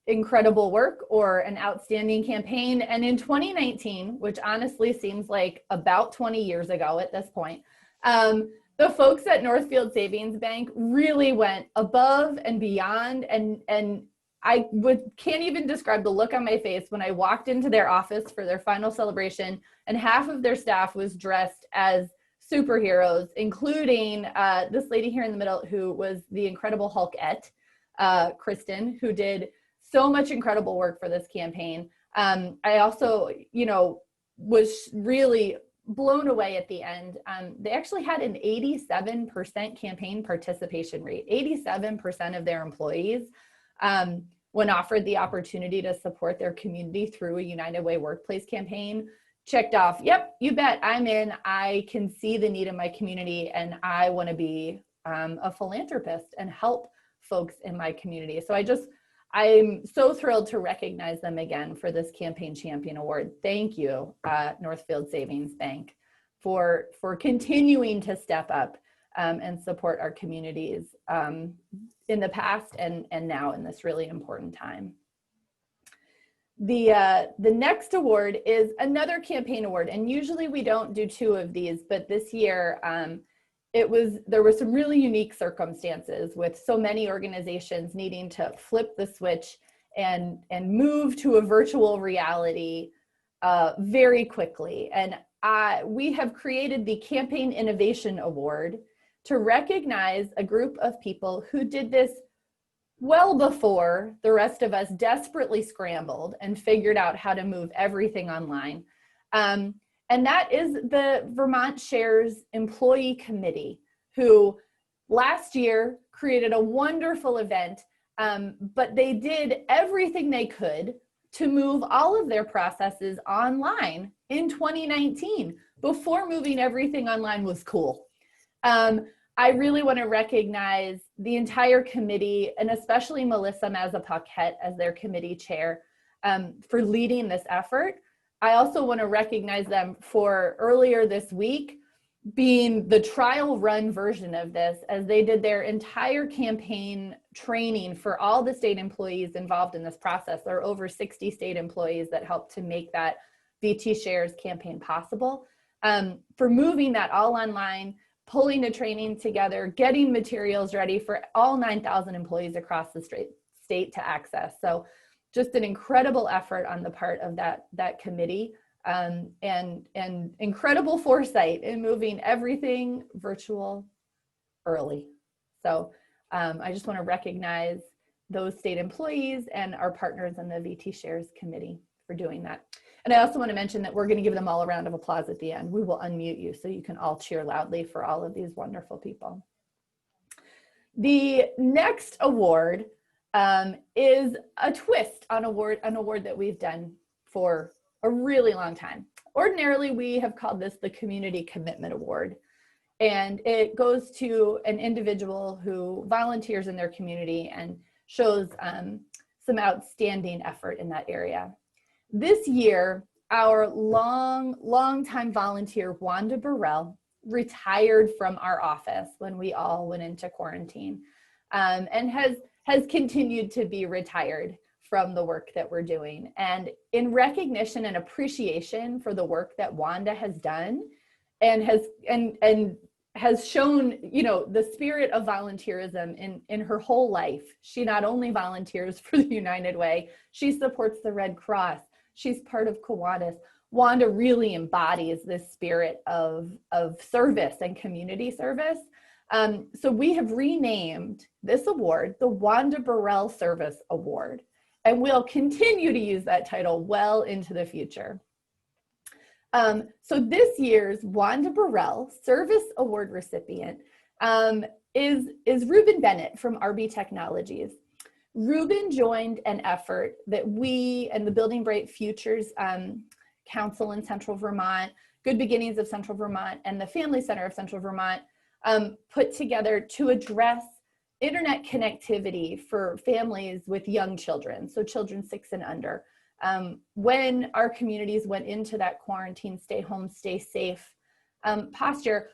incredible work or an outstanding campaign. And in 2019, which honestly seems like about 20 years ago at this point, the folks at Northfield Savings Bank really went above and beyond, and I can't even describe the look on my face when I walked into their office for their final celebration, and half of their staff was dressed as superheroes, including this lady here in the middle who was the Incredible Hulkette, Kristen, who did so much incredible work for this campaign. I also, you know, was really blown away at the end. They actually had an 87% campaign participation rate. 87% of their employees, when offered the opportunity to support their community through a United Way workplace campaign, checked off, yep, you bet, I'm in. I can see the need in my community, and I want to be a philanthropist and help folks in my community. So I'm so thrilled to recognize them again for this Campaign Champion Award. Thank you, Northfield Savings Bank, for continuing to step up and support our communities in the past and now in this really important time. The next award is another campaign award, and usually we don't do 2 of these, but this year there were some really unique circumstances with so many organizations needing to flip the switch and move to a virtual reality very quickly. And we have created the Campaign Innovation Award to recognize a group of people who did this well before the rest of us desperately scrambled and figured out how to move everything online. And that is the Vermont Shares Employee Committee, who last year created a wonderful event, but they did everything they could to move all of their processes online in 2019, before moving everything online was cool. I really want to recognize the entire committee, and especially Melissa Mazza-Paquette as their committee chair, for leading this effort. I also want to recognize them for earlier this week being the trial run version of this, as they did their entire campaign training for all the state employees involved in this process. There are over 60 state employees that helped to make that VT Shares campaign possible. For moving that all online, pulling the training together, getting materials ready for all 9,000 employees across the state to access. So just an incredible effort on the part of that committee, and incredible foresight in moving everything virtual early. So I just want to recognize those state employees and our partners in the VT Shares Committee for doing that. And I also want to mention that we're going to give them all a round of applause at the end. We will unmute you so you can all cheer loudly for all of these wonderful people. The next award is a twist on an award that we've done for a really long time. Ordinarily, we have called this the Community Commitment Award. And it goes to an individual who volunteers in their community and shows some outstanding effort in that area. This year, our long-time volunteer, Wanda Burrell, retired from our office when we all went into quarantine, and has continued to be retired from the work that we're doing. And in recognition and appreciation for the work that Wanda has done and has shown, you know, the spirit of volunteerism in her whole life. She not only volunteers for the United Way, she supports the Red Cross. She's part of Kiwanis. Wanda really embodies this spirit of service and community service. So we have renamed this award the Wanda Burrell Service Award, and we'll continue to use that title well into the future. So this year's Wanda Burrell Service Award recipient is Ruben Bennett from RB Technologies. Ruben joined an effort that we and the Building Bright Futures Council in Central Vermont, Good Beginnings of Central Vermont, and the Family Center of Central Vermont put together to address internet connectivity for families with young children, so children 6 and under. When our communities went into that quarantine, stay home, stay safe posture,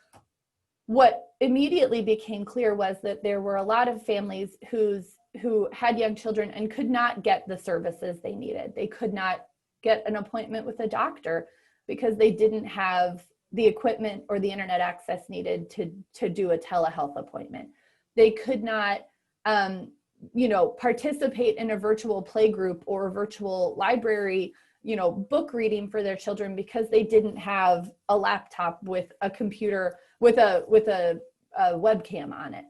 what immediately became clear was that there were a lot of families who had young children and could not get the services they needed. They could not get an appointment with a doctor because they didn't have the equipment or the internet access needed to do a telehealth appointment. They could not participate in a virtual play group or a virtual library, book reading for their children because they didn't have a laptop with a computer with a webcam on it.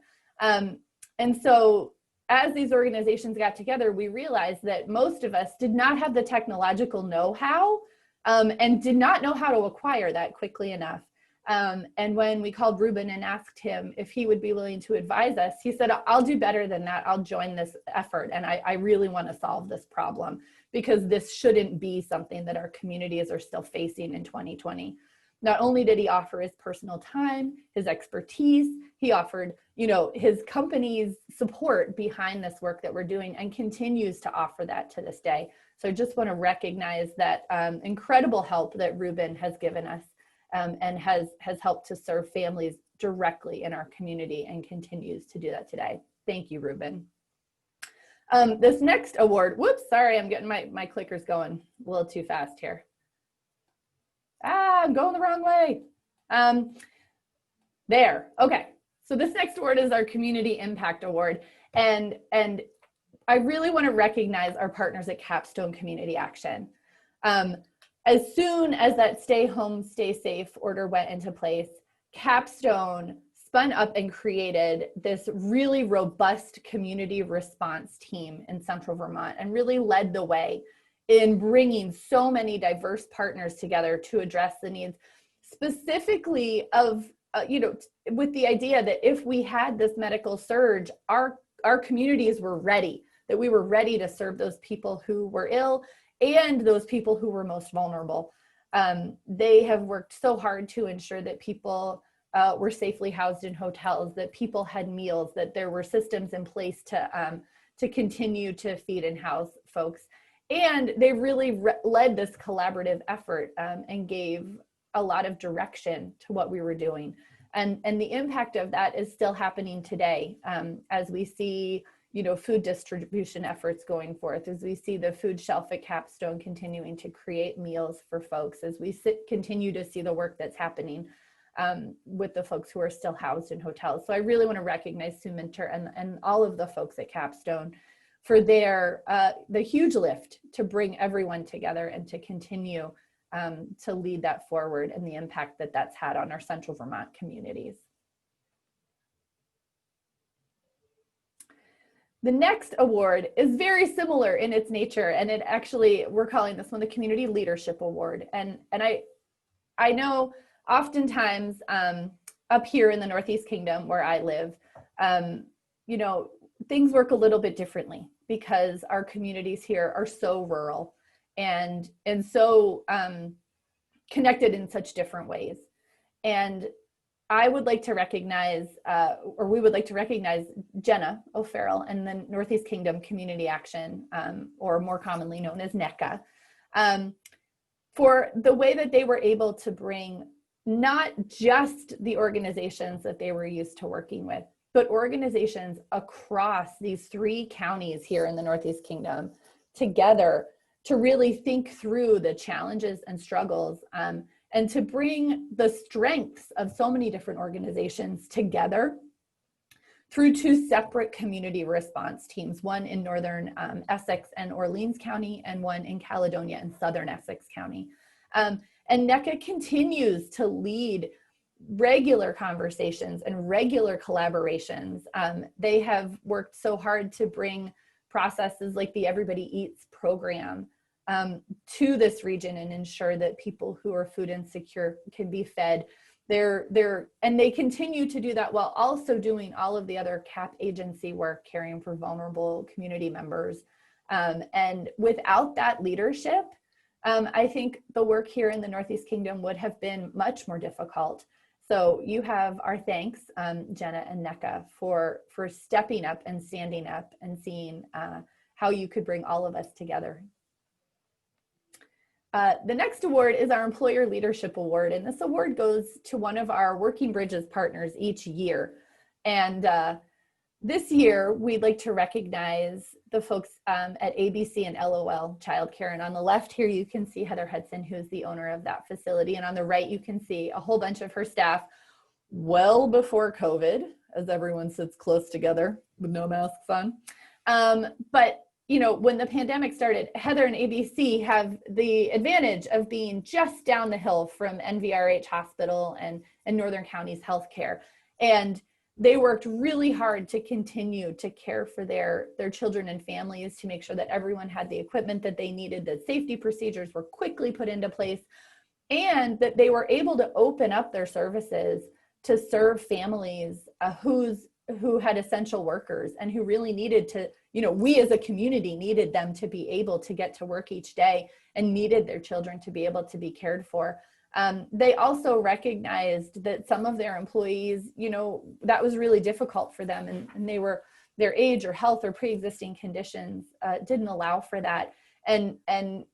And so as these organizations got together, we realized that most of us did not have the technological know-how and did not know how to acquire that quickly enough. And when we called Ruben and asked him if he would be willing to advise us, he said, I'll do better than that. I'll join this effort. And I really want to solve this problem because this shouldn't be something that our communities are still facing in 2020. Not only did he offer his personal time, his expertise, he offered, his company's support behind this work that we're doing and continues to offer that to this day. So I just want to recognize that incredible help that Ruben has given us and has helped to serve families directly in our community and continues to do that today. Thank you, Ruben. This next award, whoops, sorry, I'm getting my clickers going a little too fast here. I'm going the wrong way. There, okay. So this next award is our Community Impact Award. And I really want to recognize our partners at Capstone Community Action. As soon as that stay home, stay safe order went into place, Capstone spun up and created this really robust community response team in Central Vermont and really led the way in bringing so many diverse partners together to address the needs, specifically of, with the idea that if we had this medical surge, our communities were ready, that we were ready to serve those people who were ill and those people who were most vulnerable. They have worked so hard to ensure that people were safely housed in hotels, that people had meals, that there were systems in place to continue to feed and house folks. And they really led this collaborative effort and gave a lot of direction to what we were doing. And the impact of that is still happening today as we see food distribution efforts going forth, as we see the food shelf at Capstone continuing to create meals for folks, as we continue to see the work that's happening with the folks who are still housed in hotels. So I really want to recognize Sue Minter and all of the folks at Capstone for their the huge lift to bring everyone together and to continue to lead that forward and the impact that that's had on our Central Vermont communities. The next award is very similar in its nature, and it actually, we're calling this one the Community Leadership Award. And I know oftentimes up here in the Northeast Kingdom where I live, you know, things work a little bit differently because our communities here are so rural and so connected in such different ways. And I would like to recognize, or we would like to recognize Jenna O'Farrell and the Northeast Kingdom Community Action, or more commonly known as NECA, for the way that they were able to bring not just the organizations that they were used to working with, but organizations across these 3 counties here in the Northeast Kingdom together to really think through the challenges and struggles, and to bring the strengths of so many different organizations together through 2 separate community response teams, one in northern Essex and Orleans County, and one in Caledonia and southern Essex County. And NECA continues to lead regular conversations and regular collaborations. They have worked so hard to bring processes like the Everybody Eats program to this region and ensure that people who are food insecure can be fed. And they continue to do that while also doing all of the other CAP agency work, caring for vulnerable community members. And without that leadership, I think the work here in the Northeast Kingdom would have been much more difficult. So you have our thanks, Jenna and NECA, for stepping up and standing up and seeing how you could bring all of us together. The next award is our Employer Leadership Award, and this award goes to one of our Working Bridges partners each year. And this year, we'd like to recognize the folks at ABC and LOL Childcare. And on the left here, you can see Heather Hudson, who's the owner of that facility. And on the right, you can see a whole bunch of her staff well before COVID, as everyone sits close together with no masks on. But you know, when the pandemic started, Heather and ABC have the advantage of being just down the hill from NVRH Hospital and Northern Counties Healthcare. And they worked really hard to continue to care for their children and families, to make sure that everyone had the equipment that they needed, that safety procedures were quickly put into place, and that they were able to open up their services to serve families who had essential workers and who really needed to, you know, we as a community needed them to be able to get to work each day and needed their children to be able to be cared for. They also recognized that some of their employees, you know, that was really difficult for them, and they were, their age or health or pre-existing conditions didn't allow for that. And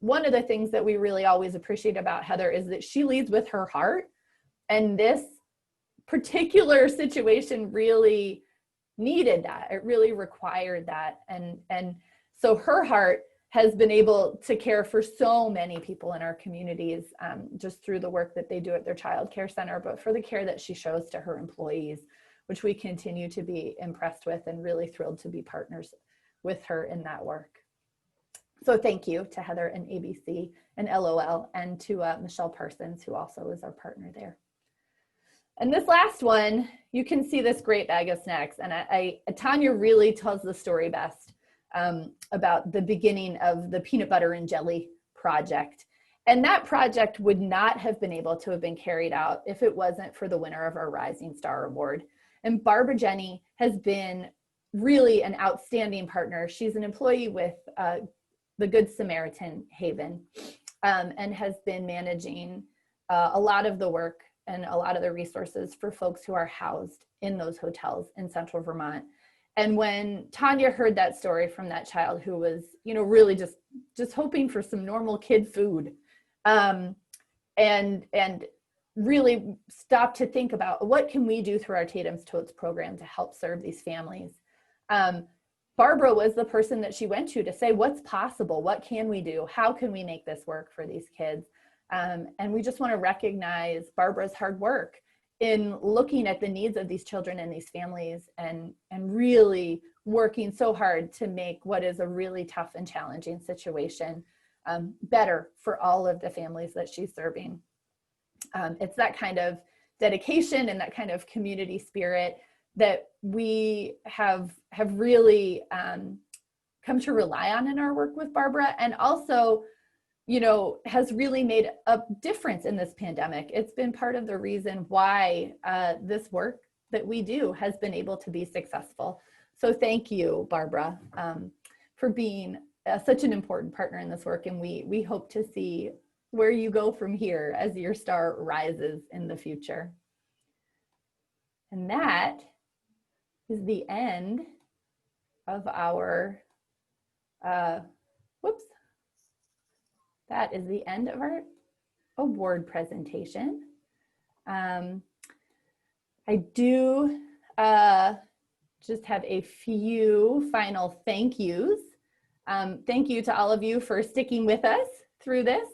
one of the things that we really always appreciate about Heather is that she leads with her heart, and this particular situation really needed that. It really required that. And so her heart has been able to care for so many people in our communities, just through the work that they do at their child care center, but for the care that she shows to her employees, which we continue to be impressed with and really thrilled to be partners with her in that work. So thank you to Heather and ABC and LOL, and to Michelle Parsons, who also is our partner there. And this last one, you can see this great bag of snacks. And Tanya really tells the story best about the beginning of the peanut butter and jelly project. And that project would not have been able to have been carried out if it wasn't for the winner of our Rising Star Award. And Barbara Jenny has been really an outstanding partner. She's an employee with the Good Samaritan Haven, and has been managing a lot of the work and a lot of the resources for folks who are housed in those hotels in central Vermont. And when Tanya heard that story from that child who was, you know, really just hoping for some normal kid food, and really stopped to think about what can we do through our Tatum's Totes program to help serve these families. Barbara was the person that she went to say, what's possible? What can we do? How can we make this work for these kids? And we just want to recognize Barbara's hard work in looking at the needs of these children and these families, and really working so hard to make what is a really tough and challenging situation better for all of the families that she's serving. It's that kind of dedication and that kind of community spirit that we have really come to rely on in our work with Barbara, and also, you know, has really made a difference in this pandemic. It's been part of the reason why this work that we do has been able to be successful. So thank you, Barbara, for being such an important partner in this work, and we hope to see where you go from here as your star rises in the future. And that is the end of our, that is the end of our award presentation. I do just have a few final thank yous. Thank you to all of you for sticking with us through this.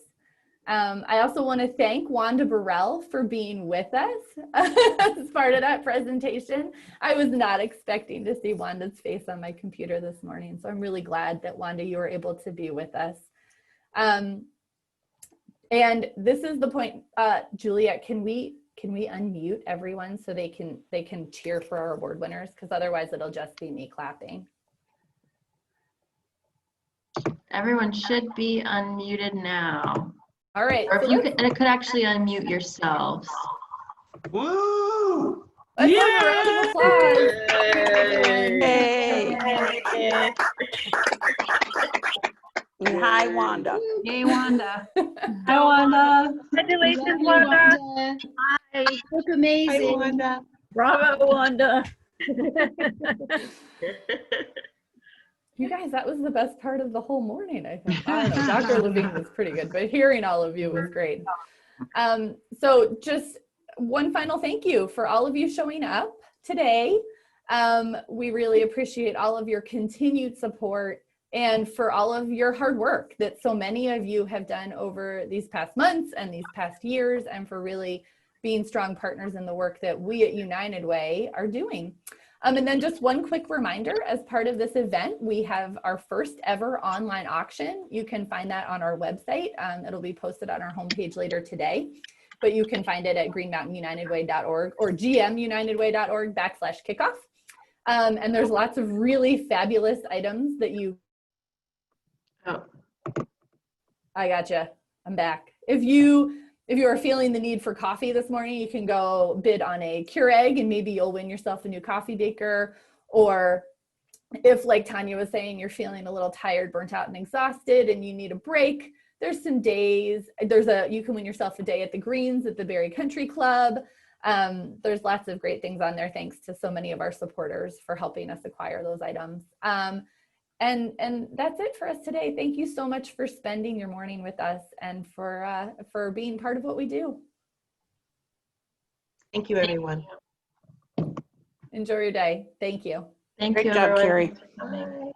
I also want to thank Wanda Burrell for being with us as part of that presentation. I was not expecting to see Wanda's face on my computer this morning, so I'm really glad that, Wanda, you were able to be with us. And this is the point, Juliet, can we unmute everyone so they can cheer for our award winners? Because otherwise it'll just be me clapping. Everyone should be unmuted now. All right. Or So if you could actually unmute yourselves. Woo! let's have a round of applause. Hey. Hi, Wanda. Yay, Wanda. Hi, Wanda. Congratulations, Wanda. Hi. Look amazing. Hi, Wanda. Bravo, Wanda. You guys, that was the best part of the whole morning, I think. I don't know, Dr. Levine was pretty good, but hearing all of you was great. So just one final thank you for all of you showing up today. We really appreciate all of your continued support and for all of your hard work that so many of you have done over these past months and these past years, and for really being strong partners in the work that we at United Way are doing. And then just one quick reminder, as part of this event, we have our first ever online auction. You can find that on our website. It'll be posted on our homepage later today, but you can find it at greenmountainunitedway.org or gmunitedway.org/kickoff. And there's lots of really fabulous items that you... Oh. I gotcha. I'm back. If you are feeling the need for coffee this morning, you can go bid on a Keurig and maybe you'll win yourself a new coffee maker. Or if, like Tanya was saying, you're feeling a little tired, burnt out, and exhausted and you need a break, there's some days, you can win yourself a day at the Greens at the Berry Country Club. There's lots of great things on there. Thanks to so many of our supporters for helping us acquire those items. And that's it for us today. Thank you so much for spending your morning with us and for being part of what we do. Thank you, everyone. Enjoy your day. Thank you. Thank you. Great job, everyone. Carrie. Thanks for coming.